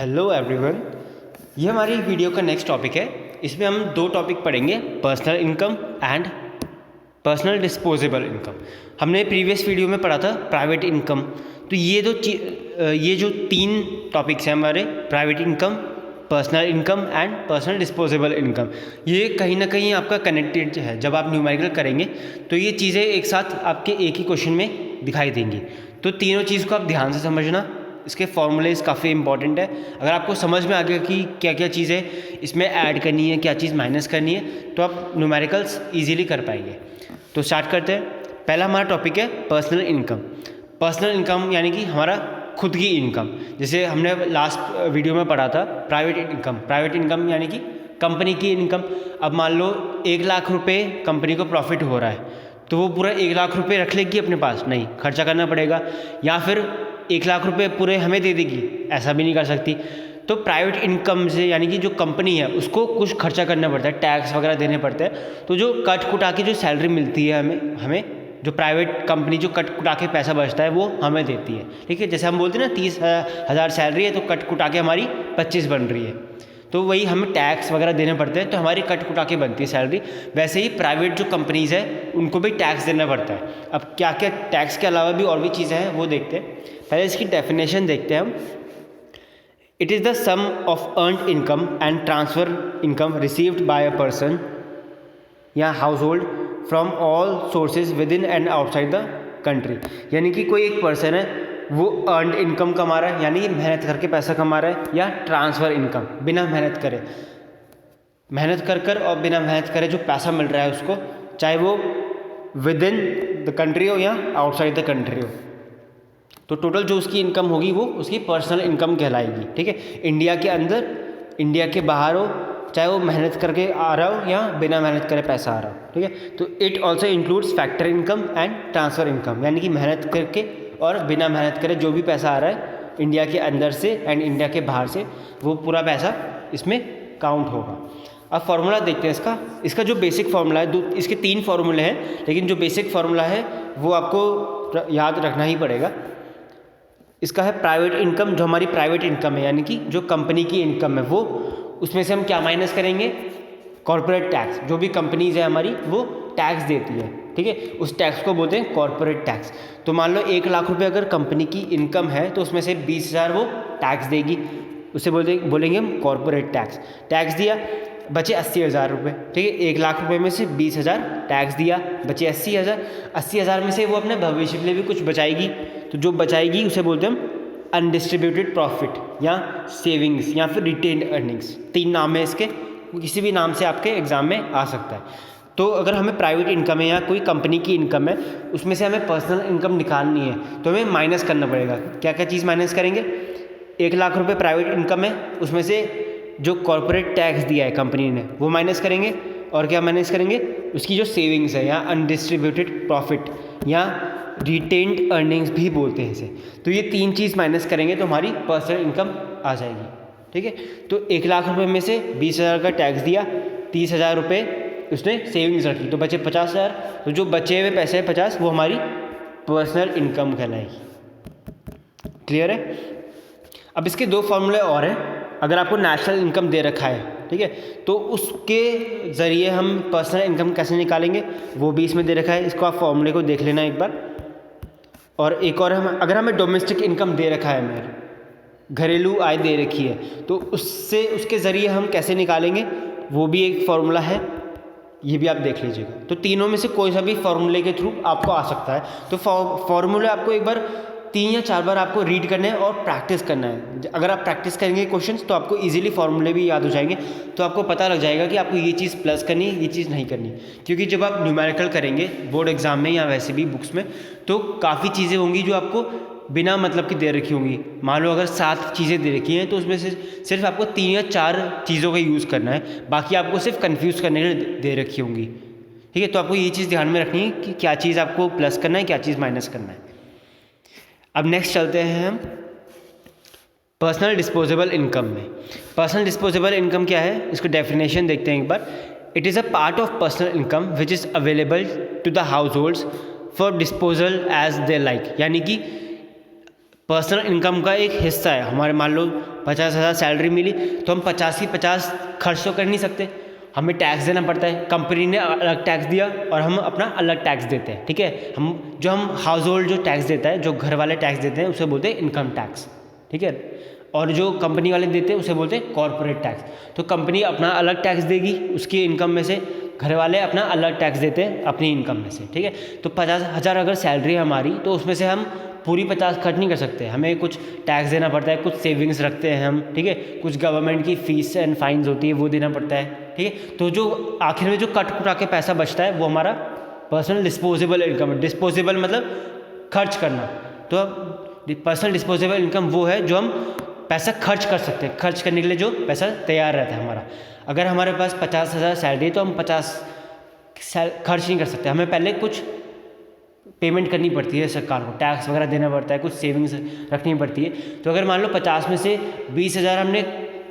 Hello everyone, ये हमारी video का नेक्स्ट टॉपिक है। इसमें हम दो टॉपिक पढ़ेंगे, personal income and personal disposable income. हमने प्रीवियस वीडियो में पढ़ा था प्राइवेट इनकम। तो ये जो तीन टॉपिक्स हैं हमारे, private income, personal income and personal disposable income, ये कहीं ना कहीं आपका कनेक्टेड है। जब आप न्यूमेरिकल करेंगे तो ये चीज़ें एक साथ आपके एक ही क्वेश्चन में दिखाई देंगी। तो तीनों चीज़ को आप ध्यान से समझना। इसके फॉर्मूलेज काफ़ी इंपॉर्टेंट है। अगर आपको समझ में आ गया कि क्या क्या चीज़ें इसमें ऐड करनी है, क्या चीज़ माइनस करनी है, तो आप न्यूमेरिकल्स ईजिली कर पाएंगे। तो स्टार्ट करते हैं। पहला हमारा टॉपिक है पर्सनल इनकम। पर्सनल इनकम यानी कि हमारा खुद की इनकम। जैसे हमने लास्ट वीडियो में पढ़ा था प्राइवेट इनकम। प्राइवेट इनकम यानी कि कंपनी की इनकम। अब मान लो 1 लाख रुपये कंपनी को प्रॉफिट हो रहा है, तो वो पूरा 1 लाख रुपये रख लेगी अपने पास? नहीं, खर्चा करना पड़ेगा। या फिर 1 लाख रुपये पूरे हमें दे देगी? ऐसा भी नहीं कर सकती। तो प्राइवेट इनकम से यानी कि जो कंपनी है उसको कुछ खर्चा करना पड़ता है, टैक्स वगैरह देने पड़ते हैं। तो जो कट कुटा के जो सैलरी मिलती है हमें जो प्राइवेट कंपनी जो कट कुटा के पैसा बचता है वो हमें देती है। ठीक है, जैसे हम बोलते हैं ना 30,000 सैलरी है तो कट कुटा के हमारी 25 बन रही है, तो वही हमें टैक्स वगैरह देने पड़ते हैं, तो हमारी कट कुटा के बनती है सैलरी। वैसे ही प्राइवेट जो कंपनीज़ है उनको भी टैक्स देना पड़ता है। अब क्या क्या टैक्स के अलावा भी और भी चीज़ें हैं वो देखते हैं। पहले इसकी डेफिनेशन देखते हैं हम। It is the sum of earned income and transfer income received by a person या household from all sources within and outside the country. यानी कि कोई एक पर्सन है वो अर्नड इनकम कमा रहा है, यानी कि मेहनत करके पैसा कमा रहा है, या ट्रांसफ़र इनकम, बिना मेहनत करे, मेहनत कर और बिना मेहनत करे जो पैसा मिल रहा है उसको, चाहे वो विद इन द कंट्री हो या आउटसाइड द कंट्री हो। तो टोटल जो उसकी इनकम होगी वो उसकी पर्सनल इनकम कहलाएगी। ठीक है, इंडिया के अंदर, इंडिया के बाहर हो, चाहे वो मेहनत करके आ रहा हो या बिना मेहनत करे पैसा आ रहा हो। ठीक है, तो it also includes factor income and transfer income, यानी कि मेहनत करके और बिना मेहनत करे जो भी पैसा आ रहा है इंडिया के अंदर से एंड इंडिया के बाहर से, वो पूरा पैसा इसमें काउंट होगा। अब फार्मूला देखते हैं इसका जो बेसिक फार्मूला है, इसके 3 फार्मूले हैं, लेकिन जो बेसिक फार्मूला है वो आपको याद रखना ही पड़ेगा। इसका है प्राइवेट इनकम, जो हमारी प्राइवेट इनकम है यानी कि जो कंपनी की इनकम है, वो उसमें से हम क्या माइनस करेंगे? Corporate tax. जो भी कंपनीज है हमारी वो टैक्स देती है, ठीक है, उस टैक्स को बोलते हैं कॉर्पोरेट टैक्स। तो मान लो 1 लाख रुपए अगर कंपनी की इनकम है तो उसमें से 20,000 वो टैक्स देगी, उसे बोलेंगे हम कॉर्पोरेट टैक्स। टैक्स दिया, बचे 80,000 रुपये। ठीक है, 1 लाख रुपए में से 20,000 टैक्स दिया, बचे 80,000। 80,000 में से वो अपने भविष्य के लिए भी कुछ बचाएगी, तो जो बचाएगी उसे बोलते हैं हम अनडिस्ट्रीब्यूटेड प्रॉफिट या सेविंग्स या फिर रिटेन्ड अर्निंग्स। 3 नाम है इसके, किसी भी नाम से आपके एग्जाम में आ सकता है। तो अगर हमें प्राइवेट इनकम है या कोई कंपनी की इनकम है, उसमें से हमें पर्सनल इनकम निकालनी है तो हमें माइनस करना पड़ेगा। क्या क्या चीज़ माइनस करेंगे? 1 लाख रुपये प्राइवेट इनकम है, उसमें से जो कॉर्पोरेट टैक्स दिया है कंपनी ने वो माइनस करेंगे, और क्या माइनस करेंगे? उसकी जो सेविंग्स है या अनडिस्ट्रीब्यूटेड प्रॉफिट या रिटेन्ड अर्निंग्स भी बोलते हैं इसे। तो ये 3 चीज़ माइनस करेंगे तो हमारी पर्सनल इनकम आ जाएगी। ठीक है, तो 1 लाख रुपये में से 20,000 का टैक्स दिया, 30,000 रुपये उसने सेविंग्स रखी, तो बचे 50,000। तो जो बचे हुए पैसे हैं 50, वो हमारी पर्सनल इनकम कहलाएगी। क्लियर है? अब इसके 2 फॉर्मूले और हैं। अगर आपको नेशनल इनकम दे रखा है, ठीक है, तो उसके ज़रिए हम पर्सनल इनकम कैसे निकालेंगे वो भी इसमें दे रखा है। इसको आप फॉर्मूले को देख लेना एक बार। और एक और अगर हमें डोमेस्टिक इनकम दे रखा है, मेरे घरेलू आय दे रखी है, तो उसके ज़रिए हम कैसे निकालेंगे वो भी एक फार्मूला है, ये भी आप देख लीजिएगा। तो तीनों में से कोई सा भी फार्मूले के थ्रू आपको आ सकता है। तो फार्मूले आपको एक बार 3 या 4 बार आपको रीड करना है और प्रैक्टिस करना है। अगर आप प्रैक्टिस करेंगे क्वेश्चंस तो आपको इजीली फार्मूले भी याद हो जाएंगे, तो आपको पता लग जाएगा कि आपको ये चीज़ प्लस करनी है, ये चीज़ नहीं करनी। क्योंकि जब आप न्यूमेरिकल करेंगे बोर्ड एग्जाम में या वैसे भी बुक्स में, तो काफ़ी चीज़ें होंगी जो आपको बिना मतलब की दे रखी होंगी। मान लो अगर 7 चीज़ें दे रखी हैं तो उसमें से सिर्फ आपको 3 या 4 चीज़ों का यूज़ करना है, बाकी आपको सिर्फ कन्फ्यूज़ करने के लिए दे रखी होंगी। ठीक है, तो आपको ये चीज़ ध्यान में रखनी है कि क्या चीज़ आपको प्लस करना है, क्या चीज़ माइनस करना है। अब नेक्स्ट चलते हैं हम पर्सनल डिस्पोजेबल इनकम में। पर्सनल डिस्पोजेबल इनकम क्या है, इसको डेफिनेशन देखते हैं एक बार। It is a part of personal income which is available to the households for disposal as they like. यानी कि पर्सनल इनकम का एक हिस्सा है। हमारे मान लो 50,000 सैलरी मिली तो हम 50 ही 50 खर्च तो कर नहीं सकते, हमें टैक्स देना पड़ता है। कंपनी ने अलग टैक्स दिया और हम अपना अलग टैक्स देते हैं, ठीक है। हम हाउस होल्ड जो टैक्स देता है, जो घर वाले टैक्स देते हैं, उसे बोलते हैं इनकम टैक्स, ठीक है। और जो कंपनी वाले देते हैं उसे बोलते हैं कॉर्पोरेट टैक्स। तो कंपनी अपना अलग टैक्स देगी उसकी इनकम में से, घर वाले अपना अलग टैक्स देते हैं अपनी इनकम में से, ठीक है। तो 50,000 अगर सैलरी है हमारी तो उसमें से हम पूरी 50 खर्च नहीं कर सकते, हमें कुछ टैक्स देना पड़ता है, कुछ सेविंग्स रखते हैं हम, ठीक है। कुछ गवर्नमेंट की फीस एंड फाइन्स होती है वो देना पड़ता है, ठीक है। तो जो आखिर में जो कट कुटा के पैसा बचता है वो हमारा पर्सनल डिस्पोजेबल इनकम है। डिस्पोजेबल मतलब खर्च करना। तो पर्सनल डिस्पोजेबल इनकम वो है जो हम पैसा खर्च कर सकते हैं, खर्च करने के लिए जो पैसा तैयार रहता है हमारा। अगर हमारे पास 50,000 सैलरी है तो हम 50 खर्च नहीं कर सकते, हमें पहले कुछ पेमेंट करनी पड़ती है सरकार को, टैक्स वगैरह देना पड़ता है, कुछ सेविंग्स रखनी पड़ती है। तो अगर मान लो 50 में से 20,000 हमने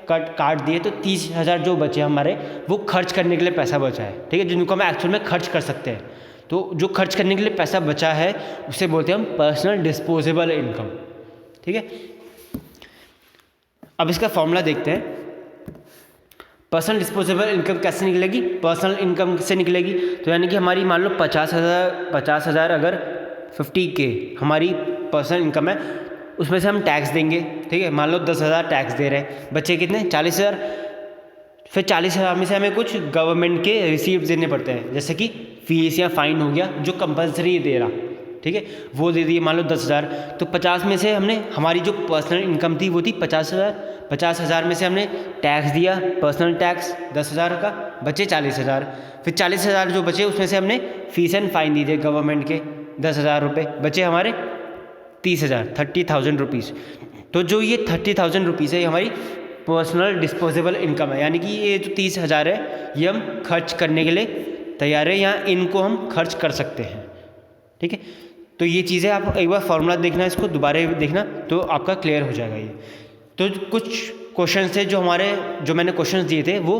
काट दिए तो 30,000 जो बचे हमारे वो खर्च करने के लिए पैसा बचा है, ठीक है, जिनको हम एक्चुअल में खर्च कर सकते हैं। तो जो खर्च करने के लिए पैसा बचा है उसे बोलते हैं हम पर्सनल डिस्पोजेबल इनकम, ठीक है। अब इसका फॉर्मूला देखते हैं। पर्सनल डिस्पोजेबल इनकम कैसे निकलेगी? पर्सनल इनकम से निकलेगी। तो यानी कि हमारी मान लो 50,000 अगर 50K हमारी पर्सनल इनकम है, उसमें से हम टैक्स देंगे, ठीक है। मान लो 10,000 टैक्स दे रहे हैं, बच्चे कितने 40,000। फिर 40,000 में से हमें कुछ गवर्नमेंट के रिसीप्ट देने पड़ते हैं, जैसे कि फीस या फाइन हो गया जो कंपलसरी दे रहा, ठीक है, वो दे दिए मान लो 10,000। तो 50 में से हमने हमारी जो पर्सनल इनकम थी वो थी 50,000। 50,000 में से हमने टैक्स दिया, पर्सनल टैक्स 10,000 का, बचे 40,000। फिर 40,000 जो बचे उसमें से हमने फीस एंड फाइन दी दिए गवर्नमेंट के 10,000 रुपये, बचे हमारे 30,000, 30,000 रुपीज़। तो जो ये 30,000 रुपीज़ है ये हमारी पर्सनल डिस्पोजेबल इनकम है, यानी कि ये जो 30,000 है ये हम खर्च करने के लिए तैयार है, या इनको हम खर्च कर सकते हैं, ठीक है। तो ये चीज़ें आप एक बार फॉर्मूला देखना, इसको दोबारा देखना तो आपका क्लियर हो जाएगा ये। तो कुछ क्वेश्चन थे जो मैंने क्वेश्चंस दिए थे वो